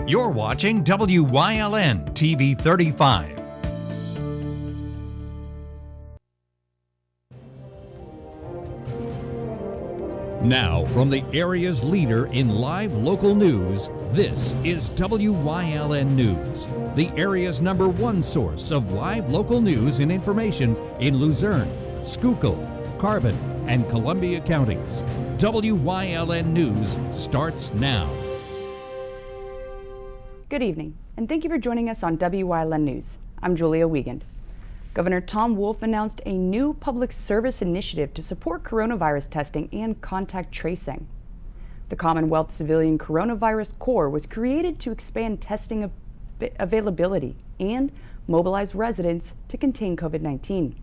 You're watching WYLN TV 35. Now, from the area's leader in live local news, this is WYLN News, the area's #1 source of live local news and information in Luzerne, Schuylkill, Carbon, and Columbia counties. WYLN News starts now. Good evening, and thank you for joining us on WYLN News. I'm Julia Wiegand. Governor Tom Wolf announced a new public service initiative to support coronavirus testing and contact tracing. The Commonwealth Civilian Coronavirus Corps was created to expand testing availability and mobilize residents to contain COVID-19.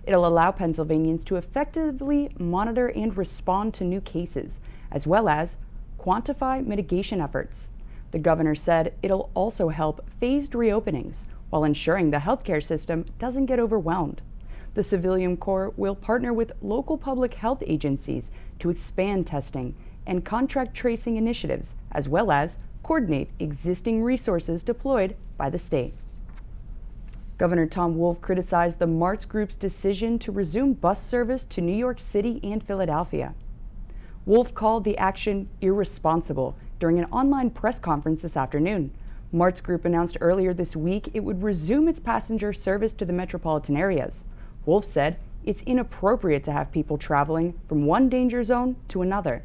It'll allow Pennsylvanians to effectively monitor and respond to new cases, as well as quantify mitigation efforts. The governor said it'll also help phased reopenings while ensuring the healthcare system doesn't get overwhelmed. The Civilian Corps will partner with local public health agencies to expand testing and contract tracing initiatives, as well as coordinate existing resources deployed by the state. Governor Tom Wolf criticized the Martz Group's decision to resume bus service to New York City and Philadelphia. Wolf called the action irresponsible during an online press conference this afternoon. Martz Group announced earlier this week it would resume its passenger service to the metropolitan areas. Wolf said it's inappropriate to have people traveling from one danger zone to another.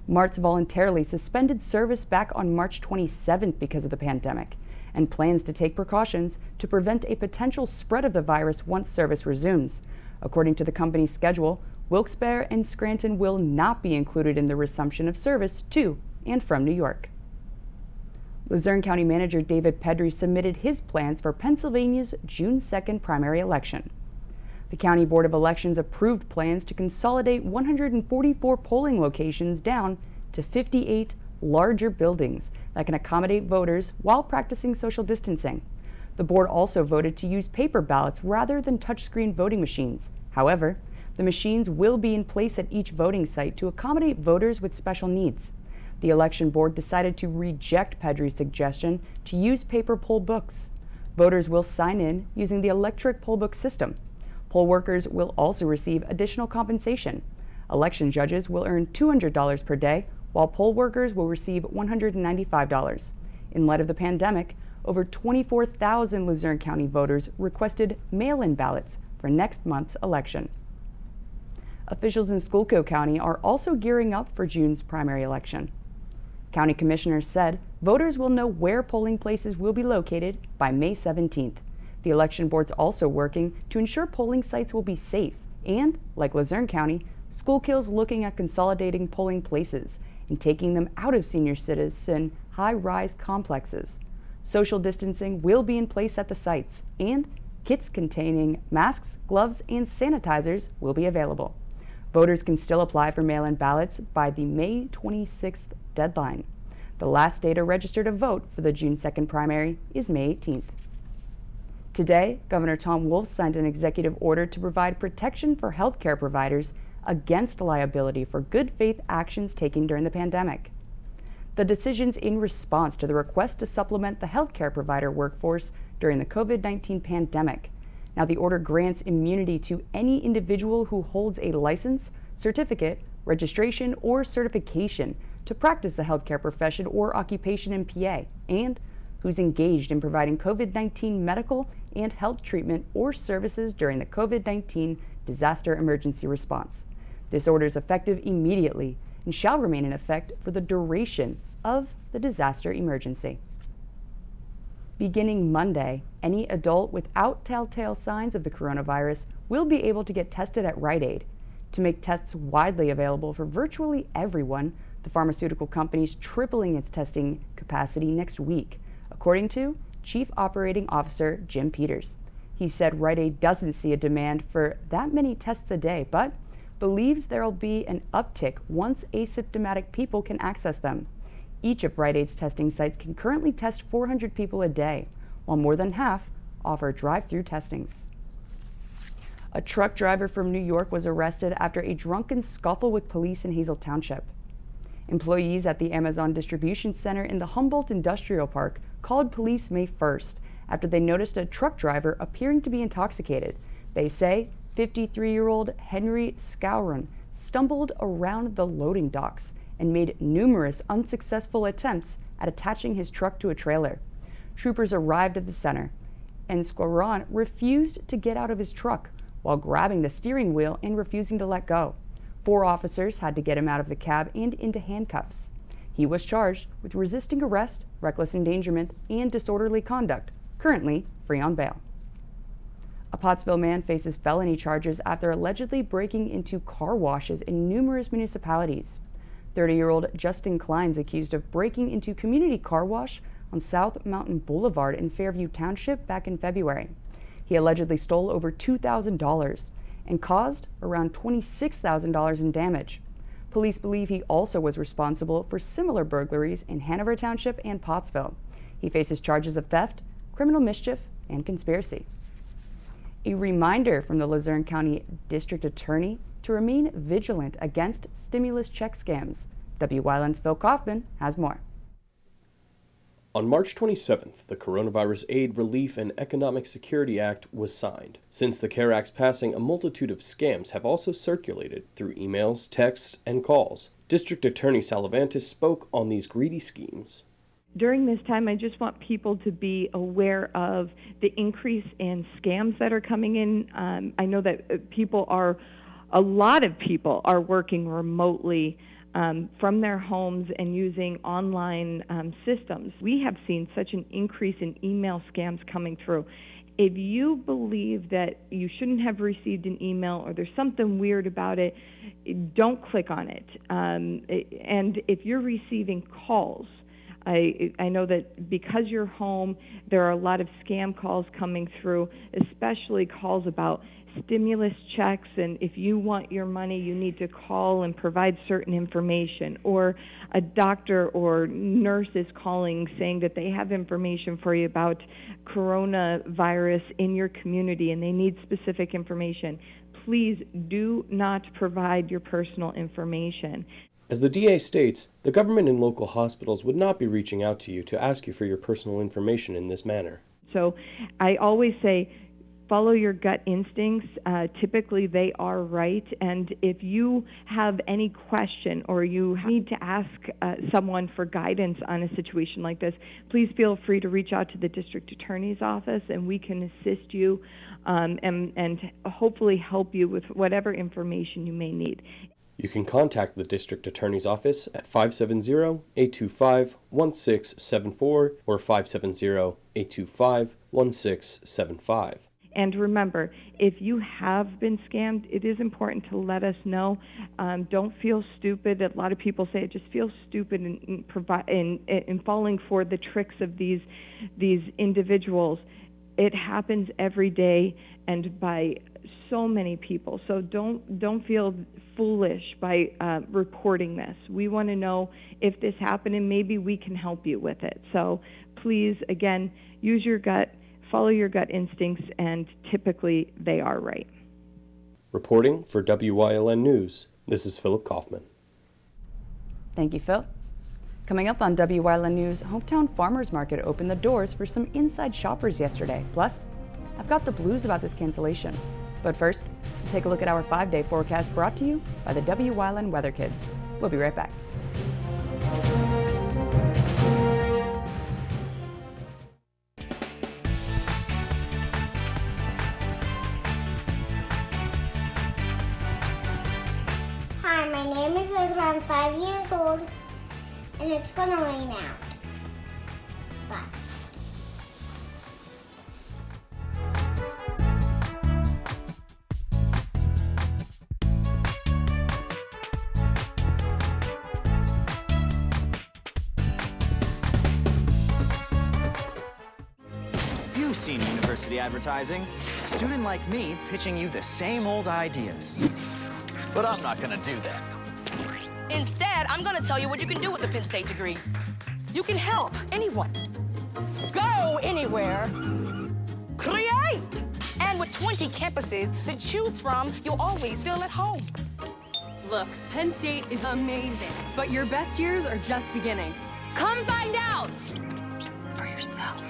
Martz voluntarily suspended service back on March 27th because of the pandemic and plans to take precautions to prevent a potential spread of the virus once service resumes. According to the company's schedule, Wilkes-Barre and Scranton will not be included in the resumption of service to and from New York. Luzerne County Manager David Pedri submitted his plans for Pennsylvania's June 2nd primary election. The County Board of Elections approved plans to consolidate 144 polling locations down to 58 larger buildings that can accommodate voters while practicing social distancing. The board also voted to use paper ballots rather than touchscreen voting machines. However, the machines will be in place at each voting site to accommodate voters with special needs. The election board decided to reject Pedri's suggestion to use paper poll books. Voters will sign in using the electric poll book system. Poll workers will also receive additional compensation. Election judges will earn $200 per day, while poll workers will receive $195. In light of the pandemic, over 24,000 Luzerne County voters requested mail-in ballots for next month's election. Officials in Schuylkill County are also gearing up for June's primary election. County commissioners said voters will know where polling places will be located by May 17th. The election board's also working to ensure polling sites will be safe and, like Luzerne County, Schuylkill's looking at consolidating polling places and taking them out of senior citizen high-rise complexes. Social distancing will be in place at the sites, and kits containing masks, gloves, and sanitizers will be available. Voters can still apply for mail-in ballots by the May 26th deadline. The last day to register to vote for the June 2nd primary is May 18th. Today, Governor Tom Wolf signed an executive order to provide protection for healthcare providers against liability for good faith actions taken during the pandemic. The decision's in response to the request to supplement the healthcare provider workforce during the COVID-19 pandemic. Now, the order grants immunity to any individual who holds a license, certificate, registration, or certification to practice the healthcare profession or occupation in PA, and who's engaged in providing COVID-19 medical and health treatment or services during the COVID-19 disaster emergency response. This order is effective immediately and shall remain in effect for the duration of the disaster emergency. Beginning Monday, any adult without telltale signs of the coronavirus will be able to get tested at Rite Aid. To make tests widely available for virtually everyone, the pharmaceutical company is tripling its testing capacity next week, according to Chief Operating Officer Jim Peters. He said Rite Aid doesn't see a demand for that many tests a day, but believes there will be an uptick once asymptomatic people can access them. Each of Rite Aid's testing sites can currently test 400 people a day, while more than half offer drive-through testings. A truck driver from New York was arrested after a drunken scuffle with police in Hazel Township. Employees at the Amazon Distribution Center in the Humboldt Industrial Park called police May 1st after they noticed a truck driver appearing to be intoxicated. They say 53-year-old Henry Scouron stumbled around the loading docks and made numerous unsuccessful attempts at attaching his truck to a trailer. Troopers arrived at the center, and Scouron refused to get out of his truck while grabbing the steering wheel and refusing to let go. 4 officers had to get him out of the cab and into handcuffs. He was charged with resisting arrest, reckless endangerment, and disorderly conduct, currently free on bail. A Pottsville man faces felony charges after allegedly breaking into car washes in numerous municipalities. 30-year-old Justin Klein's accused of breaking into Community Car Wash on South Mountain Boulevard in Fairview Township back in February. He allegedly stole over $2,000 and caused around $26,000 in damage. Police believe he also was responsible for similar burglaries in Hanover Township and Pottsville. He faces charges of theft, criminal mischief, and conspiracy. A reminder from the Luzerne County District Attorney to remain vigilant against stimulus check scams. Wyln's Phil Kaufman has more. On March 27th, the Coronavirus Aid, Relief, and Economic Security Act was signed. Since the CARE Act's passing, a multitude of scams have also circulated through emails, texts, and calls. District Attorney Salavantis spoke on these greedy schemes. During this time, I just want people to be aware of the increase in scams that are coming in. I know that a lot of people are working remotely from their homes and using online systems. We have seen such an increase in email scams coming through. If you believe that you shouldn't have received an email or there's something weird about it, don't click on it. And if you're receiving calls, I know that because you're home, there are a lot of scam calls coming through, especially calls about stimulus checks, and if you want your money, you need to call and provide certain information, or a doctor or nurse is calling saying that they have information for you about coronavirus in your community and they need specific information. Please do not provide your personal information. As the DA states, the government and local hospitals would not be reaching out to you to ask you for your personal information in this manner. So I always say, follow your gut instincts. Typically, they are right. And if you have any question or you need to ask someone for guidance on a situation like this, please feel free to reach out to the district attorney's office, and we can assist you and hopefully help you with whatever information you may need. You can contact the district attorney's office at 570-825-1674 or 570-825-1675. And remember, if you have been scammed, it is important to let us know. Don't feel stupid. A lot of people say it just feels stupid in falling for the tricks of these individuals. It happens every day and by so many people. So don't feel foolish by reporting this. We want to know if this happened and maybe we can help you with it. So please, again, use your gut. Follow your gut instincts, and typically they are right. Reporting for WYLN News, this is Philip Kaufman. Thank you, Phil. Coming up on WYLN News, Hometown Farmers Market opened the doors for some inside shoppers yesterday. Plus, I've got the blues about this cancellation. But first, we'll take a look at our 5-day forecast brought to you by the WYLN Weather Kids. We'll be right back. Hi, my name is Ezra. I'm 5 years old, and it's gonna rain out. Bye. You've seen university advertising. A student like me pitching you the same old ideas. But I'm not gonna do that. Instead, I'm gonna tell you what you can do with the Penn State degree. You can help anyone. Go anywhere. Create! And with 20 campuses to choose from, you'll always feel at home. Look, Penn State is amazing, but your best years are just beginning. Come find out for yourself.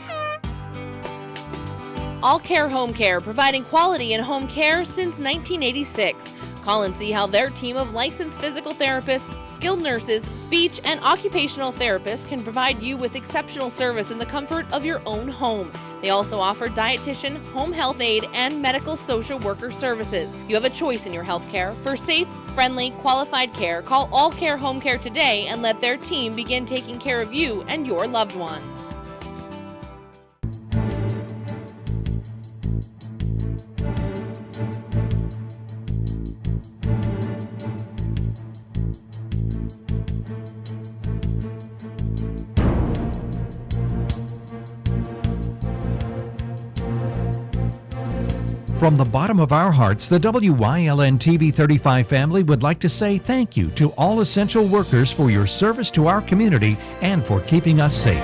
All Care Home Care, providing quality in home care since 1986. Call and see how their team of licensed physical therapists, skilled nurses, speech, and occupational therapists can provide you with exceptional service in the comfort of your own home. They also offer dietitian, home health aide, and medical social worker services. You have a choice in your health care. For safe, friendly, qualified care, call All Care Home Care today and let their team begin taking care of you and your loved ones. From the bottom of our hearts, the WYLN TV 35 family would like to say thank you to all essential workers for your service to our community and for keeping us safe.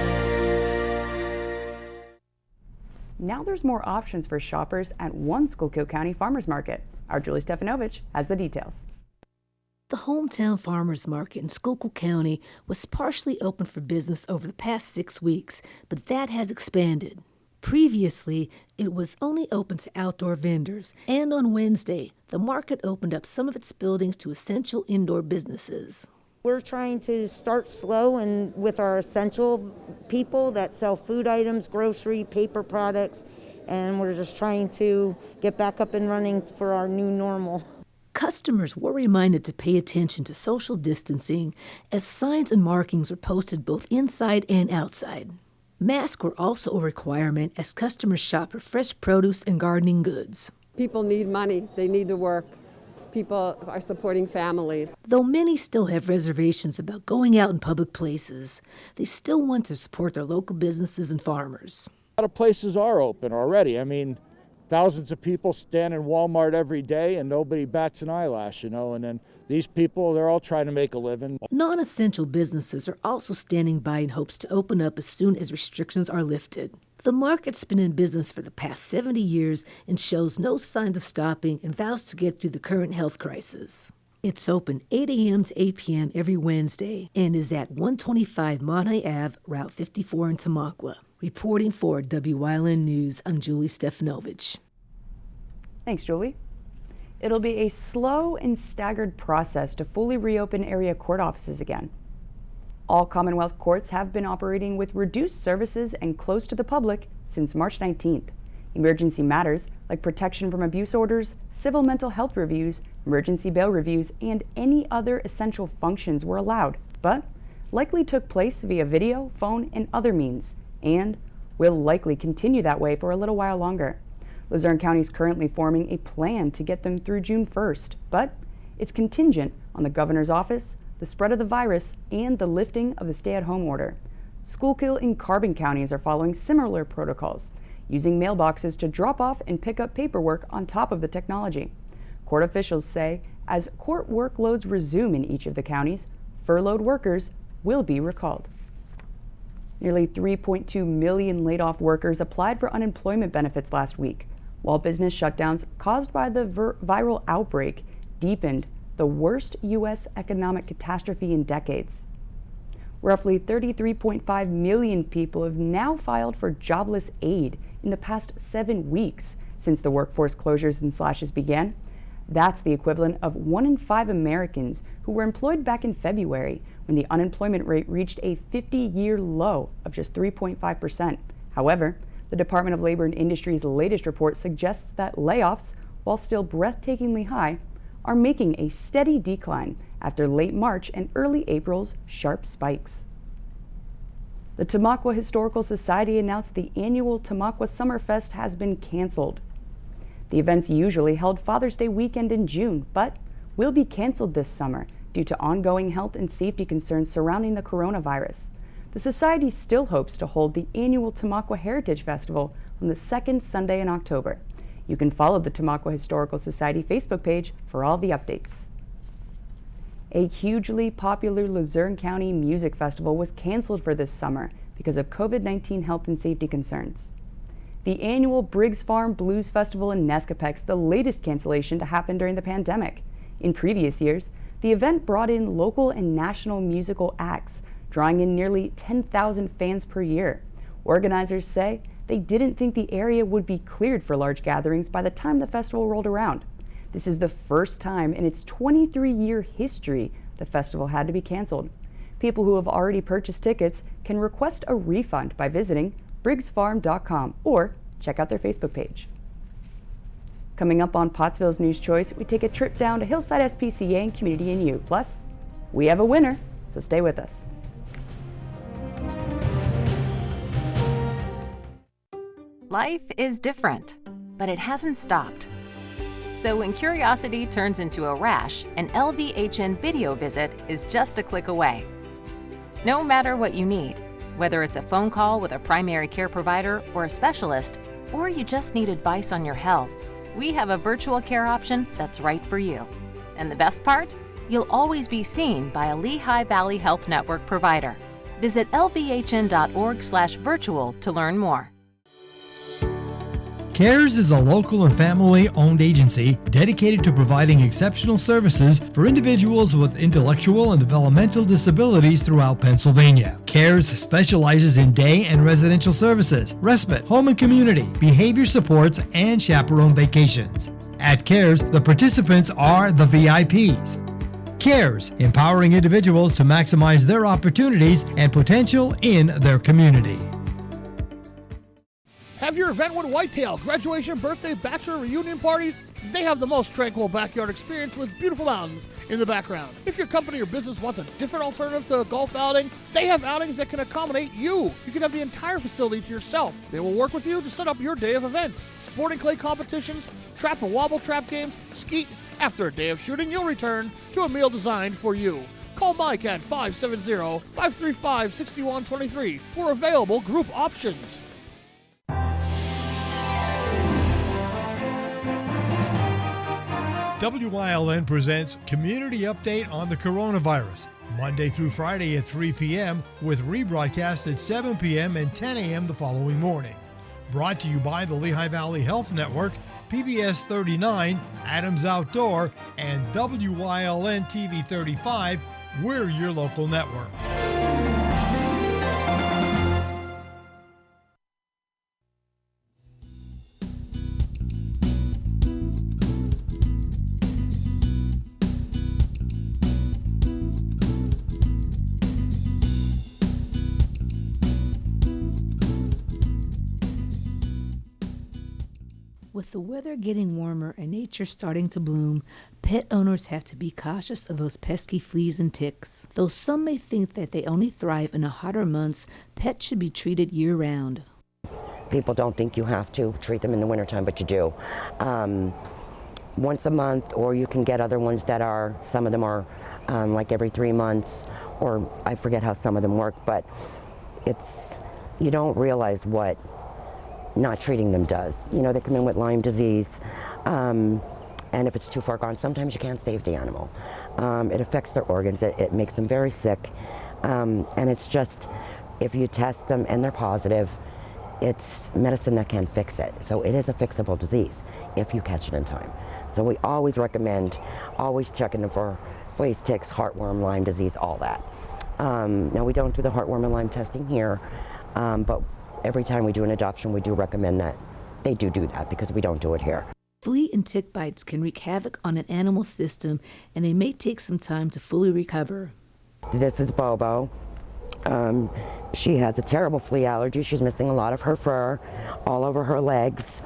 Now there's more options for shoppers at one Schuylkill County Farmers Market. Our Julie Stefanovich has the details. The hometown farmers market in Schuylkill County was partially open for business over the past 6 weeks, but that has expanded. Previously, it was only open to outdoor vendors, and on Wednesday, the market opened up some of its buildings to essential indoor businesses. We're trying to start slow and with our essential people that sell food items, grocery, paper products, and we're just trying to get back up and running for our new normal. Customers were reminded to pay attention to social distancing as signs and markings are posted both inside and outside. Masks were also a requirement as customers shop for fresh produce and gardening goods. People need money. They need to work. People are supporting families. Though many still have reservations about going out in public places, they still want to support their local businesses and farmers. A lot of places are open already. I mean, thousands of people stand in Walmart every day and nobody bats an eyelash, and then these people, they're all trying to make a living. Non-essential businesses are also standing by in hopes to open up as soon as restrictions are lifted. The market's been in business for the past 70 years and shows no signs of stopping and vows to get through the current health crisis. It's open 8 a.m. to 8 p.m. every Wednesday and is at 125 Monterey Ave, Route 54 in Tamaqua. Reporting for WYLN News, I'm Julie Stefanovich. Thanks, Julie. It'll be a slow and staggered process to fully reopen area court offices again. All Commonwealth courts have been operating with reduced services and closed to the public since March 19th. Emergency matters like protection from abuse orders, civil mental health reviews, emergency bail reviews, and any other essential functions were allowed, but likely took place via video, phone, and other means, and will likely continue that way for a little while longer. Luzerne County is currently forming a plan to get them through June 1st, but it's contingent on the governor's office, the spread of the virus, and the lifting of the stay-at-home order. Schuylkill and Carbon counties are following similar protocols, using mailboxes to drop off and pick up paperwork on top of the technology. Court officials say as court workloads resume in each of the counties, furloughed workers will be recalled. Nearly 3.2 million laid-off workers applied for unemployment benefits last week, while business shutdowns caused by the viral outbreak deepened the worst U.S. economic catastrophe in decades. Roughly 33.5 million people have now filed for jobless aid in the past 7 weeks since the workforce closures and slashes began. That's the equivalent of 1 in 5 Americans who were employed back in February when the unemployment rate reached a 50-year low of just 3.5%. However, the Department of Labor and Industry's latest report suggests that layoffs, while still breathtakingly high, are making a steady decline after late March and early April's sharp spikes. The Tamaqua Historical Society announced the annual Tamaqua Summerfest has been canceled. The event's usually held Father's Day weekend in June, but will be canceled this summer due to ongoing health and safety concerns surrounding the coronavirus. The Society still hopes to hold the annual Tamaqua Heritage Festival on the second Sunday in October. You can follow the Tamaqua Historical Society Facebook page for all the updates. A hugely popular Luzerne County music festival was canceled for this summer because of COVID-19 health and safety concerns. The annual Briggs Farm Blues Festival in Nescapec's the latest cancellation to happen during the pandemic. In previous years, The event brought in local and national musical acts, drawing in nearly 10,000 fans per year. Organizers say they didn't think the area would be cleared for large gatherings by the time the festival rolled around. This is the first time in its 23-year history the festival had to be canceled. People who have already purchased tickets can request a refund by visiting briggsfarm.com or check out their Facebook page. Coming up on Pottsville's News Choice, we take a trip down to Hillside SPCA and Community and U. Plus, we have a winner, so stay with us. Life is different, but it hasn't stopped. So when curiosity turns into a rash, an LVHN video visit is just a click away. No matter what you need, whether it's a phone call with a primary care provider or a specialist, or you just need advice on your health, we have a virtual care option that's right for you. And the best part? You'll always be seen by a Lehigh Valley Health Network provider. Visit lvhn.org/virtual to learn more. CARES is a local and family-owned agency dedicated to providing exceptional services for individuals with intellectual and developmental disabilities throughout Pennsylvania. CARES specializes in day and residential services, respite, home and community, behavior supports, and chaperone vacations. At CARES, the participants are the VIPs. CARES, empowering individuals to maximize their opportunities and potential in their community. Have your event with Whitetail, graduation, birthday, bachelor, reunion parties? They have the most tranquil backyard experience with beautiful mountains in the background. If your company or business wants a different alternative to a golf outing, they have outings that can accommodate you. You can have the entire facility to yourself. They will work with you to set up your day of events. Sporting clay competitions, trap and wobble trap games, skeet. After a day of shooting, you'll return to a meal designed for you. Call Mike at 570-535-6123 for available group options. Wyln presents Community Update on the Coronavirus, Monday through Friday at 3 p.m. with rebroadcast at 7 p.m. and 10 a.m. the following morning. Brought to you by the Lehigh Valley Health Network, PBS 39, Adams Outdoor, and WYLN TV 35. We're your local network. With the weather getting warmer and nature starting to bloom, pet owners have to be cautious of those pesky fleas and ticks. Though some may think that they only thrive in the hotter months, pets should be treated year-round. People don't think you have to treat them in the wintertime, but you do. Once a month, or you can get other ones that are, some of them are like every 3 months, or I forget how some of them work, but you don't realize what not treating them does. You know, they come in with Lyme disease, and if it's too far gone, sometimes you can't save the animal. It affects their organs, it makes them very sick, and it's just, if you test them and they're positive, it's medicine that can fix it. So it is a fixable disease if you catch it in time. So we always recommend always checking them for fleas, ticks, heartworm, Lyme disease, all that. Now we don't do the heartworm and Lyme testing here, but every time we do an adoption, we do recommend that they do that because we don't do it here. Flea and tick bites can wreak havoc on an animal's system, and they may take some time to fully recover. This is Bobo. She has a terrible flea allergy. She's missing a lot of her fur all over her legs.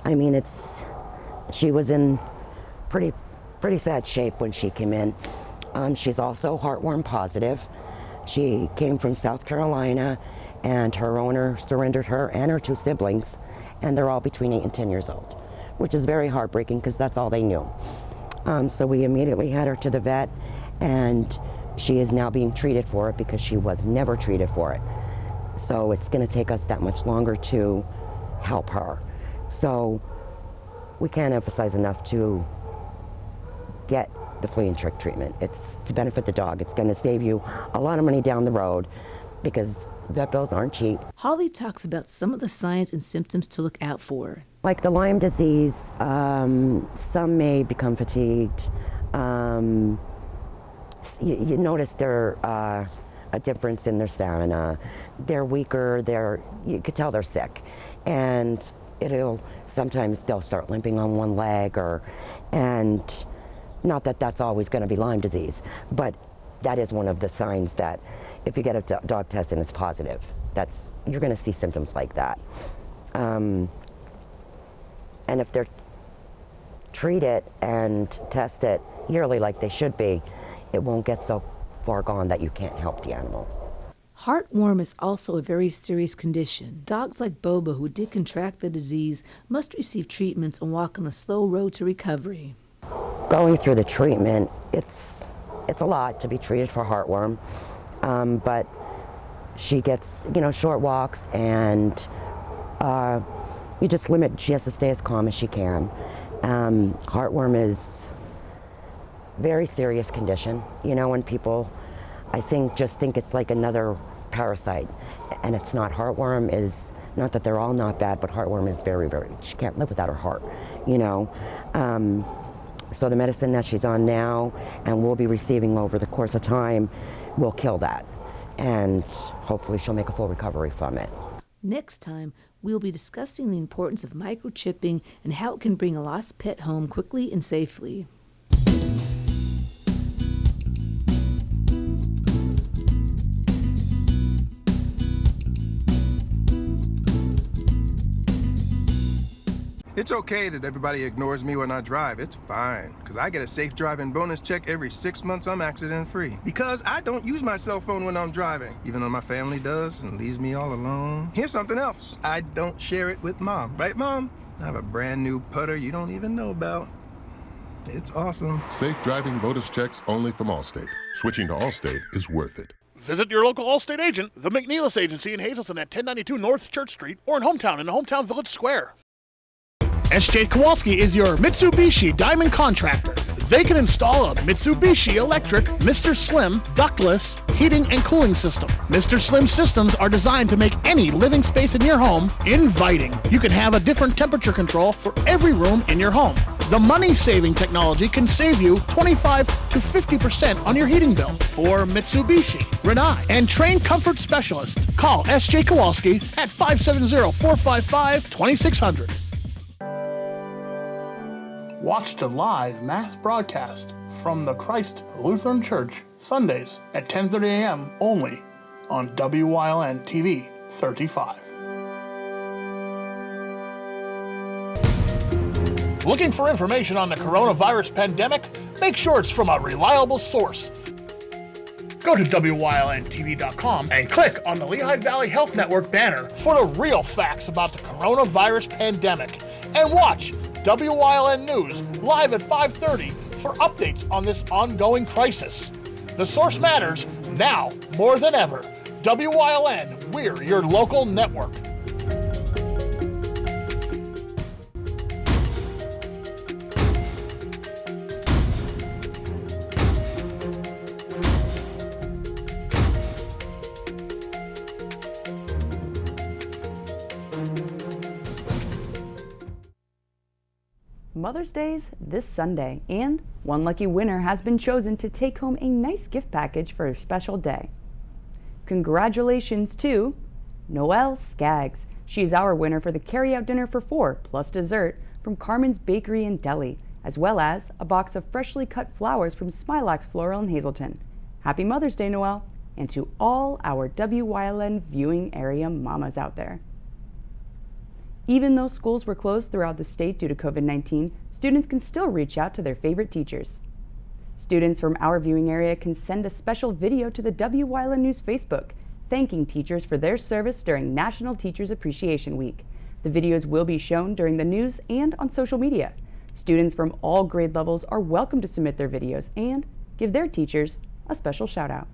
I mean, she was in pretty sad shape when she came in. She's also heartworm positive. She came from South Carolina, and her owner surrendered her and her 2 siblings, and they're all between 8 and 10 years old, which is very heartbreaking because that's all they knew. So we immediately had her to the vet, and she is now being treated for it because she was never treated for it. So it's going to take us that much longer to help her. So we can't emphasize enough to get the flea and tick treatment. It's to benefit the dog. It's going to save you a lot of money down the road because vet bills aren't cheap. Holly talks about some of the signs and symptoms to look out for. Like the Lyme disease, some may become fatigued. you notice a difference in their stamina. They're weaker, you could tell they're sick. And sometimes they'll start limping on one leg, and not that that's always going to be Lyme disease, but that is one of the signs that if you get a dog test and it's positive, you're going to see symptoms like that. And if they're treated and tested yearly like they should be, it won't get so far gone that you can't help the animal. Heartworm is also a very serious condition. Dogs like Boba, who did contract the disease, must receive treatments and walk on a slow road to recovery. Going through the treatment, it's a lot to be treated for heartworm, but she gets, short walks, and you just limit. She has to stay as calm as she can. Heartworm is a very serious condition. When people, I think, just think it's like another parasite, and it's not. Heartworm is, not that they're all not bad, but heartworm is very, very, she can't live without her heart, So the medicine that she's on now and will be receiving over the course of time will kill that, and hopefully she'll make a full recovery from it. Next time, we'll be discussing the importance of microchipping and how it can bring a lost pet home quickly and safely. It's okay that everybody ignores me when I drive. It's fine, because I get a safe driving bonus check every 6 months I'm accident-free. Because I don't use my cell phone when I'm driving, even though my family does and leaves me all alone. Here's something else. I don't share it with Mom. Right, Mom? I have a brand new putter you don't even know about. It's awesome. Safe driving bonus checks only from Allstate. Switching to Allstate is worth it. Visit your local Allstate agent, the McNeilis Agency in Hazleton at 1092 North Church Street, or in Hometown Village Square. S.J. Kowalski is your Mitsubishi Diamond contractor. They can install a Mitsubishi electric Mr. Slim ductless heating and cooling system. Mr. Slim systems are designed to make any living space in your home inviting. You can have a different temperature control for every room in your home. The money-saving technology can save you 25 to 50% on your heating bill. For Mitsubishi, Renai, and trained comfort specialists, call S.J. Kowalski at 570-455-2600. Watch the live mass broadcast from the Christ Lutheran Church Sundays at 10:30 a.m. only on WYLN TV 35. Looking for information on the coronavirus pandemic? Make sure it's from a reliable source. Go to WYLNTV.com and click on the Lehigh Valley Health Network banner for the real facts about the coronavirus pandemic. And watch WYLN News live at 5:30 for updates on this ongoing crisis. The source matters now more than ever. WYLN, we're your local network. Mother's Day's this Sunday, and one lucky winner has been chosen to take home a nice gift package for a special day. Congratulations to Noelle Skaggs. She's our winner for the carry-out dinner for 4 plus dessert from Carmen's Bakery and Deli, as well as a box of freshly cut flowers from Smilax Floral in Hazleton. Happy Mother's Day, Noelle, and to all our WYLN viewing area mamas out there. Even though schools were closed throughout the state due to COVID-19, students can still reach out to their favorite teachers. Students from our viewing area can send a special video to the WYLN News Facebook, thanking teachers for their service during National Teachers Appreciation Week. The videos will be shown during the news and on social media. Students from all grade levels are welcome to submit their videos and give their teachers a special shout out.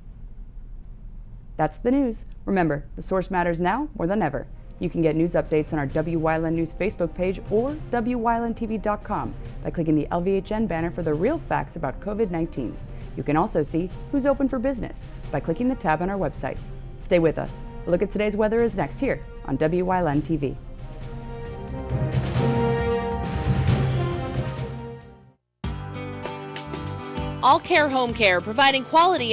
That's the news. Remember, the source matters now more than ever. You can get news updates on our WYLN News Facebook page or WYLNTV.com by clicking the LVHN banner for the real facts about COVID-19. You can also see who's open for business by clicking the tab on our website. Stay with us. A look at today's weather is next here on WYLN TV. All Care Home Care, providing quality